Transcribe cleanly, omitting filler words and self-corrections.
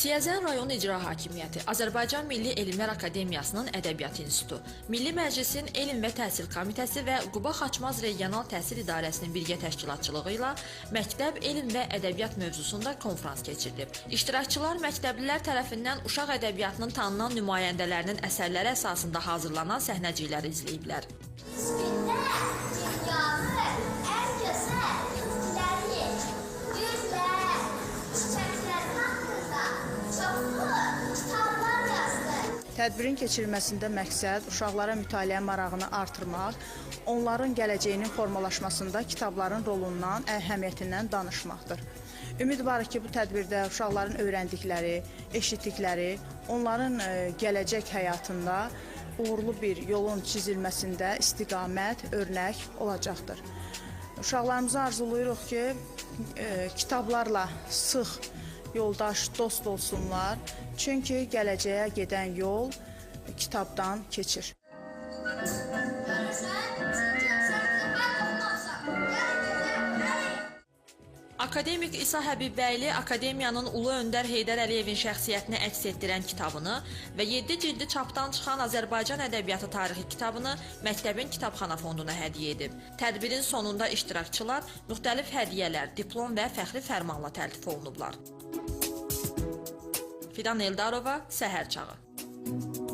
Siyəzən rayon İcra Hakimiyyəti, Azərbaycan Milli Elmlər Akademiyasının Ədəbiyyat İnstitutu, Milli Məclisin Elm və Təhsil Komitəsi və Quba-Xaçmaz Regional Təhsil İdarəsinin birgə təşkilatçılığı ilə məktəb, elm və ədəbiyyat mövzusunda konfrans keçirilib. İştirakçılar məktəblilər tərəfindən uşaq ədəbiyyatının tanınan nümayəndələrinin əsərləri əsasında hazırlanan səhnəcikləri izləyiblər. Tədbirin keçirilməsində məqsəd uşaqlara mütaliə marağını artırmaq, onların gələcəyinin formalaşmasında kitabların rolundan, əhəmiyyətindən danışmaqdır. Ümid var ki, bu tədbirdə uşaqların öyrəndikləri, eşitdikləri, onların gələcək həyatında uğurlu bir yolun çizilməsində istiqamət, örnək olacaqdır. Uşaqlarımıza arzuluyuruq ki, kitablarla sıx yoldaş, dost olsunlar. Çünki gələcəyə gedən yol kitabdan keçir. Akademik İsa Həbibbəyli Akademiyanın Ulu Öndər Heydər Əliyevin şəxsiyyətini əks etdirən kitabını və 7 cildi çapdan çıxan Azərbaycan Ədəbiyyatı tarixi kitabını məktəbin kitabxana fonduna hədiyyə edib. Tədbirin sonunda iştirakçılar müxtəlif hədiyyələr, diplom və fəxri fərmanla təltif olunublar. Fidan Eldarova, Səhər Çağı.